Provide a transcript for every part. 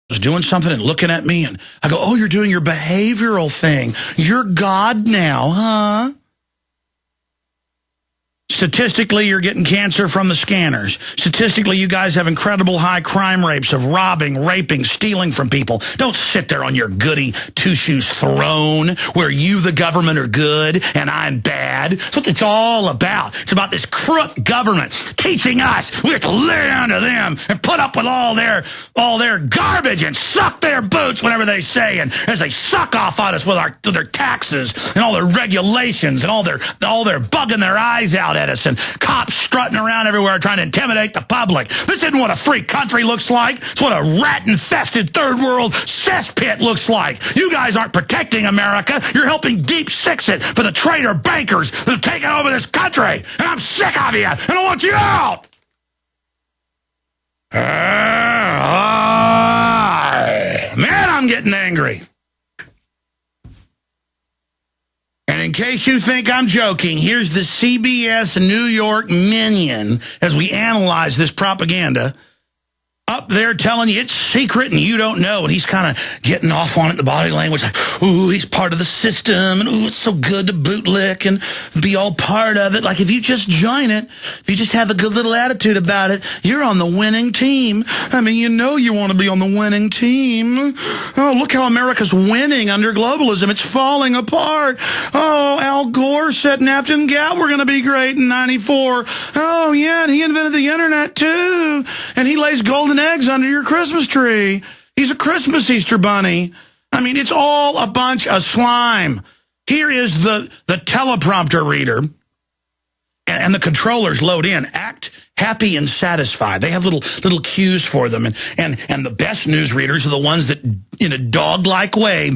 was doing something and looking at me, and I go, oh, you're doing your behavioral thing. You're God now, huh? Statistically, you're getting cancer from the scanners. Statistically, you guys have incredible high crime rates of robbing, raping, stealing from people. Don't sit there on your goody two-shoes throne where you, the government, are good and I'm bad. That's what it's all about. It's about this crook government teaching us we have to lay under them and put up with all their garbage and suck their boots whenever they say, and as they suck off on us with their taxes and all their regulations and all their bugging their eyes out at us, and cops strutting around everywhere trying to intimidate the public. This isn't what a free country looks like. It's what a rat-infested third world cesspit looks like. You guys aren't protecting America. You're helping deep six it for the traitor bankers that have taken over this country. And I'm sick of you, and I want you out. Man, I'm getting angry. And in case you think I'm joking, here's the CBS New York minion as we analyze this propaganda up there telling you it's secret and you don't know. And he's kind of getting off on it in the body language, like, ooh, he's part of the system, and ooh, it's so good to bootlick and be all part of it. Like, if you just join it, if you just have a good little attitude about it, you're on the winning team. I mean, you know you want to be on the winning team. Oh, look how America's winning under globalism. It's falling apart. Oh, Al Gore said Nafta and Gal were going to be great in 94. Oh, yeah, and he invented the internet, too. And he lays golden eggs under your Christmas tree. He's a Christmas Easter bunny. I mean, it's all a bunch of slime. Here is the teleprompter reader, and the controllers load in. Act happy and satisfied. They have little cues for them. And the best news readers are the ones that, in a dog-like way,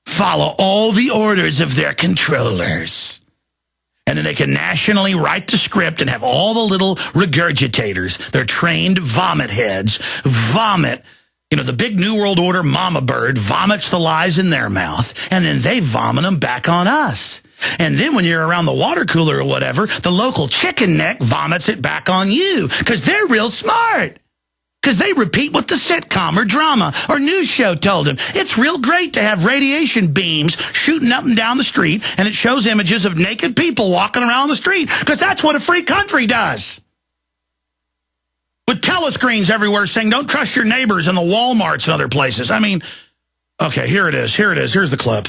follow all the orders of their controllers. And then they can nationally write the script and have all the little regurgitators, their trained vomit heads, vomit. You know, the big New World Order mama bird vomits the lies in their mouth, and then they vomit them back on us. And then when you're around the water cooler or whatever, the local chicken neck vomits it back on you, because they're real smart. Because they repeat what the sitcom or drama or news show told them. It's real great to have radiation beams shooting up and down the street, and it shows images of naked people walking around the street, because that's what a free country does. With telescreens everywhere saying, don't trust your neighbors in the Walmarts and other places. I mean, okay, here it is. Here's the clip.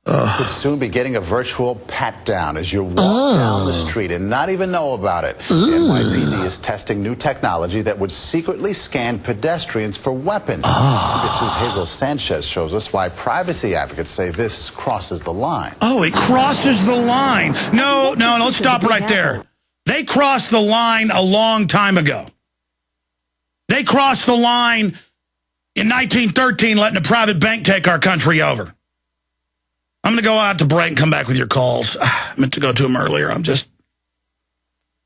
Could soon be getting a virtual pat-down as you walk down the street and not even know about it. The NYPD is testing new technology that would secretly scan pedestrians for weapons. CBS Hazel Sanchez shows us why privacy advocates say this crosses the line. Oh, it crosses the line. No, let's stop right there. They crossed the line a long time ago. They crossed the line in 1913, letting a private bank take our country over. I'm going to go out to break and come back with your calls. I meant to go to them earlier. This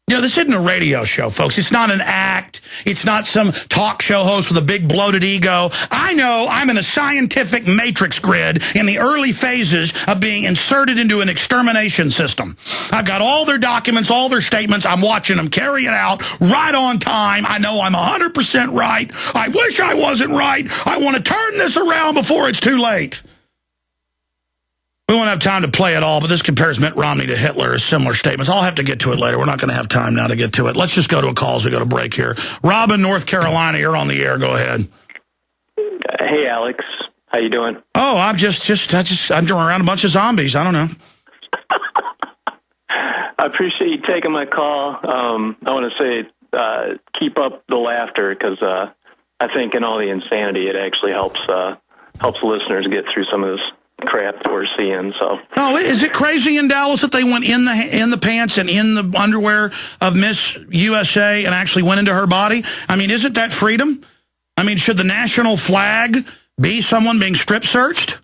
isn't a radio show, folks. It's not an act. It's not some talk show host with a big bloated ego. I know I'm in a scientific matrix grid in the early phases of being inserted into an extermination system. I've got all their documents, all their statements. I'm watching them carry it out right on time. I know I'm 100% right. I wish I wasn't right. I want to turn this around before it's too late. We won't have time to play it all, but this compares Mitt Romney to Hitler as similar statements. I'll have to get to it later. We're not going to have time now to get to it. Let's just go to a call as we go to break here. Rob in North Carolina, you're on the air. Go ahead. Hey, Alex. How you doing? Oh, I'm I'm around a bunch of zombies. I don't know. I appreciate you taking my call. I want to say keep up the laughter, because I think in all the insanity, it actually helps listeners get through some of this crap that we're seeing. So, oh, is it crazy in Dallas that they went in the pants and in the underwear of Miss USA and actually went into her body? I mean, isn't that freedom? I mean, should the national flag be someone being strip searched?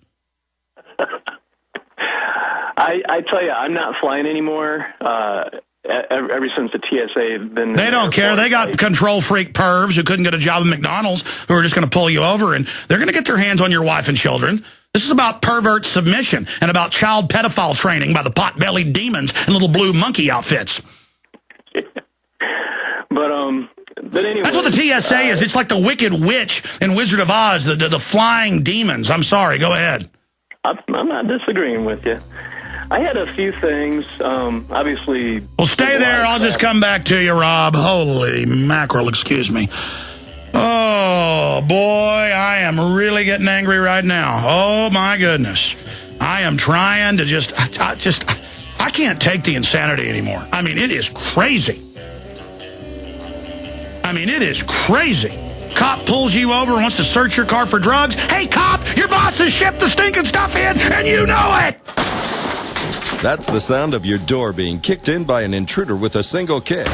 I tell you, I'm not flying anymore. Ever since the TSA been, they don't care. They got control freak pervs who couldn't get a job at McDonald's who are just going to pull you over, and they're going to get their hands on your wife and children. This is about pervert submission and about child pedophile training by the pot-bellied demons in little blue monkey outfits. But But anyway, that's what the TSA is. It's like the Wicked Witch in Wizard of Oz, the flying demons. I'm sorry. Go ahead. I'm not disagreeing with you. I had a few things, obviously... Well, stay there. I'll just come back to you, Rob. Holy mackerel, excuse me. Oh, boy, I am really getting angry right now. Oh, my goodness. I am trying to I can't take the insanity anymore. I mean, it is crazy. Cop pulls you over and wants to search your car for drugs. Hey, cop, your boss has shipped the stinking stuff in, and you know it! That's the sound of your door being kicked in by an intruder with a single kick.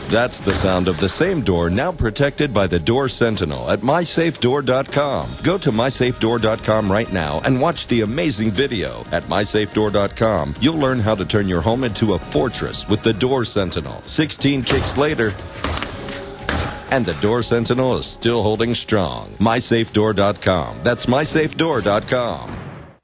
That's the sound of the same door now protected by the Door Sentinel at mysafedoor.com. Go to mysafedoor.com right now and watch the amazing video. At mysafedoor.com, you'll learn how to turn your home into a fortress with the Door Sentinel. 16 kicks later, and the Door Sentinel is still holding strong. mysafedoor.com. That's mysafedoor.com.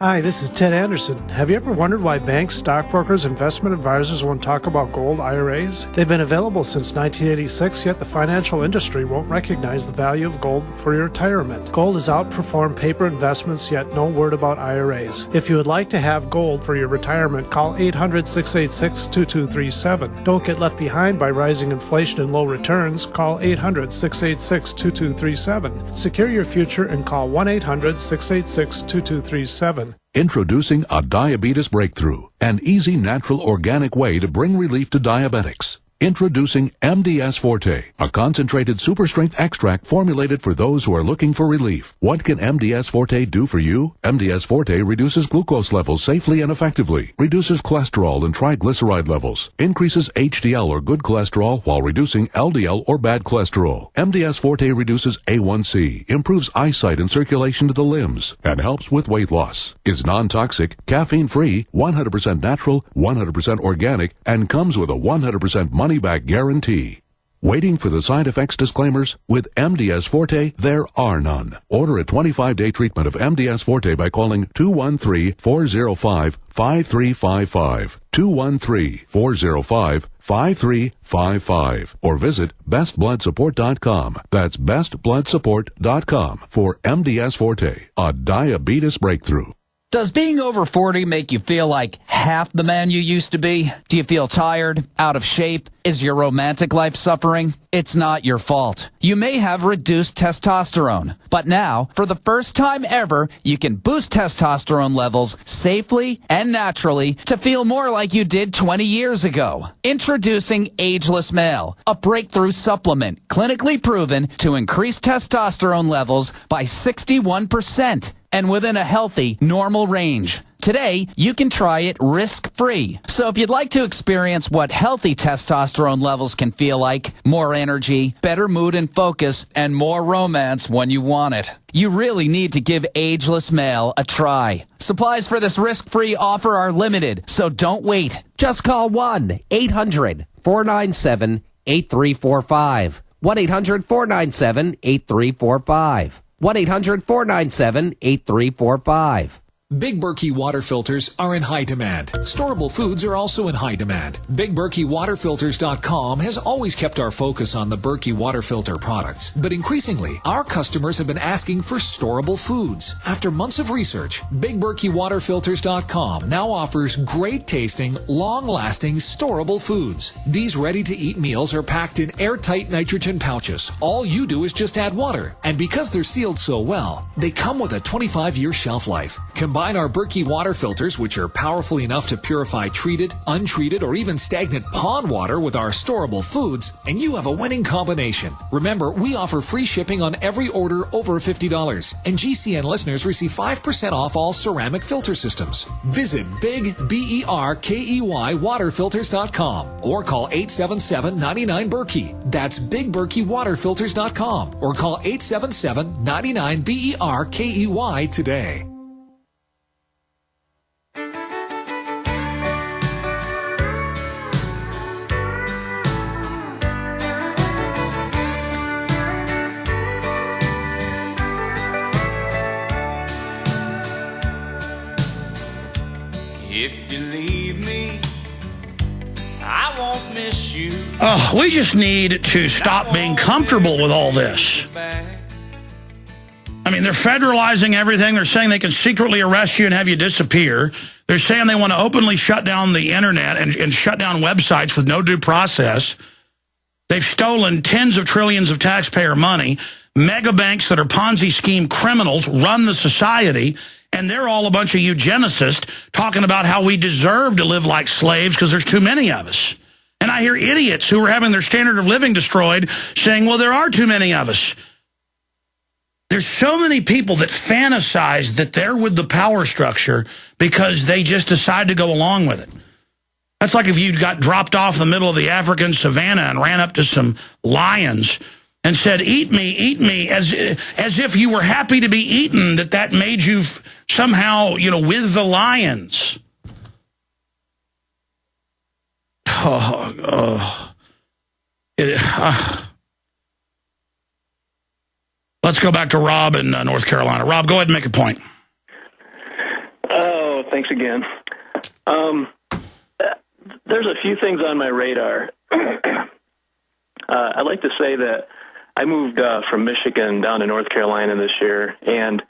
Hi, this is Ted Anderson. Have you ever wondered why banks, stockbrokers, investment advisors won't talk about gold IRAs? They've been available since 1986, yet the financial industry won't recognize the value of gold for your retirement. Gold has outperformed paper investments, yet no word about IRAs. If you would like to have gold for your retirement, call 800-686-2237. Don't get left behind by rising inflation and low returns. Call 800-686-2237. Secure your future and call 1-800-686-2237. Introducing a diabetes breakthrough, an easy, natural, organic way to bring relief to diabetics. Introducing MDS Forte, a concentrated super-strength extract formulated for those who are looking for relief. What can MDS Forte do for you? MDS Forte reduces glucose levels safely and effectively, reduces cholesterol and triglyceride levels, increases HDL or good cholesterol while reducing LDL or bad cholesterol. MDS Forte reduces A1C, improves eyesight and circulation to the limbs, and helps with weight loss. Is non-toxic, caffeine-free, 100% natural, 100% organic, and comes with a 100% money-back guarantee. Waiting for the side effects disclaimers? With MDS Forte, there are none. Order a 25-day treatment of MDS Forte by calling 213-405-5355. 213-405-5355. Or visit bestbloodsupport.com. That's bestbloodsupport.com for MDS Forte, a diabetes breakthrough. Does being over 40 make you feel like half the man you used to be? Do you feel tired, out of shape? Is your romantic life suffering? It's not your fault. You may have reduced testosterone, but now, for the first time ever, you can boost testosterone levels safely and naturally to feel more like you did 20 years ago. Introducing Ageless Male, a breakthrough supplement clinically proven to increase testosterone levels by 61%. And within a healthy, normal range. Today, you can try it risk-free. So if you'd like to experience what healthy testosterone levels can feel like, more energy, better mood and focus, and more romance when you want it, you really need to give Ageless Male a try. Supplies for this risk-free offer are limited, so don't wait. Just call 1-800-497-8345. 1-800-497-8345. 1-800-497-8345. Big Berkey water filters are in high demand. Storable foods are also in high demand. BigBerkeyWaterFilters.com has always kept our focus on the Berkey water filter products. But increasingly, our customers have been asking for storable foods. After months of research, BigBerkeyWaterFilters.com now offers great tasting, long-lasting, storable foods. These ready-to-eat meals are packed in airtight nitrogen pouches. All you do is just add water. And because they're sealed so well, they come with a 25-year shelf life. Combine our Berkey water filters, which are powerful enough to purify treated, untreated, or even stagnant pond water with our storable foods, and you have a winning combination. Remember, we offer free shipping on every order over $50, and GCN listeners receive 5% off all ceramic filter systems. Visit BigBerkeyWaterFilters.com or call 877-99-BERKEY. That's BigBerkeyWaterFilters.com or call 877-99-BERKEY today. Oh, We just need to stop being comfortable with all this. I mean, they're federalizing everything. They're saying they can secretly arrest you and have you disappear. They're saying they want to openly shut down the internet and shut down websites with no due process. They've stolen tens of trillions of taxpayer money. Mega banks that are Ponzi scheme criminals run the society, and they're all a bunch of eugenicists talking about how we deserve to live like slaves because there's too many of us. And I hear idiots who are having their standard of living destroyed saying, well, there are too many of us. There's so many people that fantasize that they're with the power structure because they just decide to go along with it. That's like if you got dropped off in the middle of the African savannah and ran up to some lions and said, eat me, as if you were happy to be eaten, that made you somehow, with the lions. Let's go back to Rob in North Carolina. Rob, go ahead and make a point. Oh, thanks again. There's a few things on my radar. I'd like to say that I moved from Michigan down to North Carolina this year, and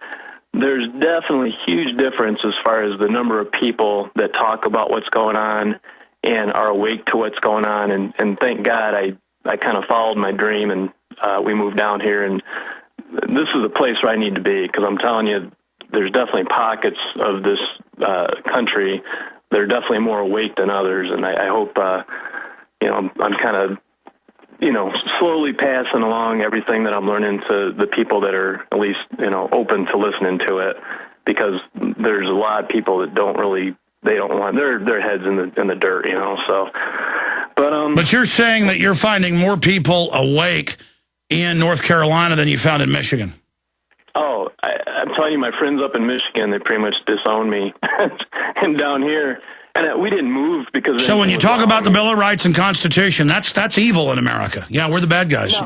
there's definitely a huge difference as far as the number of people that talk about what's going on and are awake to what's going on. And thank God I kind of followed my dream, and we moved down here, and this is the place where I need to be, because I'm telling you, there's definitely pockets of this country that are definitely more awake than others, and I hope, I'm kind of, slowly passing along everything that I'm learning to the people that are at least, open to listening to it, because there's a lot of people that don't want their heads in the dirt, so. But you're saying that you're finding more people awake in North Carolina than you found in Michigan. Oh, I'm telling you, my friends up in Michigan, they pretty much disowned me. And down here, and we didn't move because... So when you talk about the Bill of Rights and Constitution, that's evil in America. Yeah, we're the bad guys.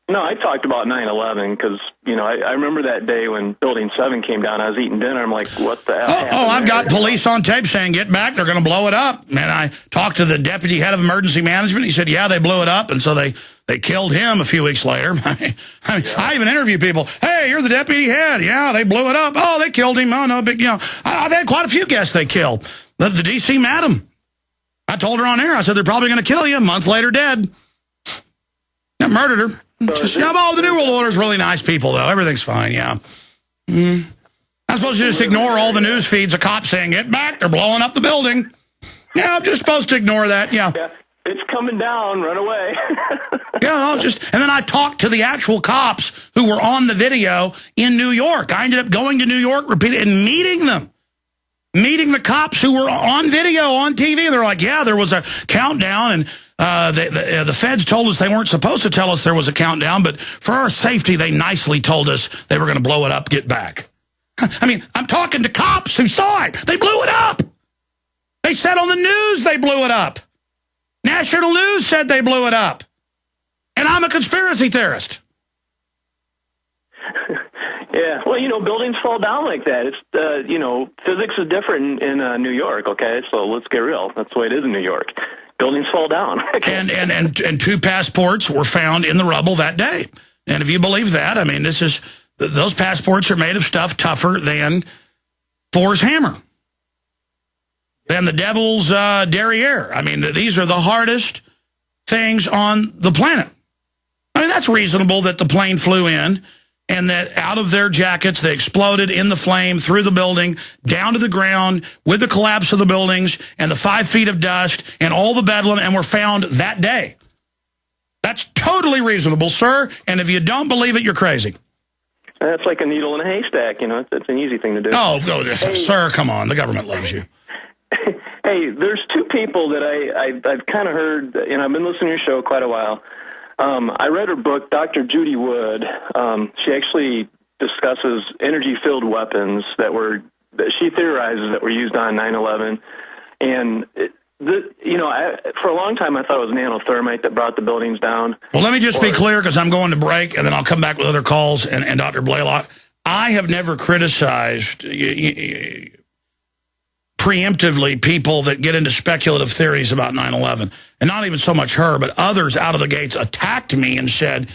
No, I talked about 9/11 because, I remember that day when Building 7 came down. I was eating dinner. I'm like, what the hell happened I've there? got police on tape saying, get back, they're going to blow it up. And I talked to the deputy head of emergency management. He said, yeah, they blew it up. And so they killed him a few weeks later. I even interview people. Hey, you're the deputy head. Yeah, they blew it up. Oh, they killed him. Oh, no big, I've had quite a few guests they killed. The D.C. madam. I told her on air. I said, they're probably going to kill you. A month later, dead. I murdered her. The New World Order is really nice people, though. Everything's fine, yeah. I'm supposed to just ignore all the news feeds of cops saying, get back, they're blowing up the building. Yeah, I'm just supposed to ignore that, yeah. It's coming down, run away. And then I talked to the actual cops who were on the video in New York. I ended up going to New York, repeated, and meeting them. Meeting the cops who were on video, on TV. They're like, yeah, there was a countdown, and the feds told us they weren't supposed to tell us there was a countdown, but for our safety, they nicely told us they were going to blow it up, get back. I mean, I'm talking to cops who saw it. They blew it up. They said on the news they blew it up. National News said they blew it up. And I'm a conspiracy theorist. Yeah, well, buildings fall down like that. It's, physics is different in New York, okay? So let's get real. That's the way it is in New York. Buildings fall down. and 2 passports were found in the rubble that day. And if you believe that, I mean, those passports are made of stuff tougher than Thor's hammer, than the devil's derriere. I mean, these are the hardest things on the planet. I mean, that's reasonable that the plane flew in and that out of their jackets, they exploded in the flame through the building, down to the ground with the collapse of the buildings and the 5 feet of dust and all the bedlam, and were found that day. That's totally reasonable, sir. And if you don't believe it, you're crazy. That's like a needle in a haystack. It's an easy thing to do. Oh, sir, come on. The government loves you. Hey, there's 2 people that I've kind of heard, I've been listening to your show quite a while. I read her book, Dr. Judy Wood. She actually discusses energy-filled weapons that she theorizes that were used on 9/11. And, for a long time I thought it was nanothermite that brought the buildings down. Well, let me just be clear, because I'm going to break, and then I'll come back with other calls, and Dr. Blaylock. I have never criticized preemptively people that get into speculative theories about 9/11. And not even so much her, but others out of the gates attacked me and said,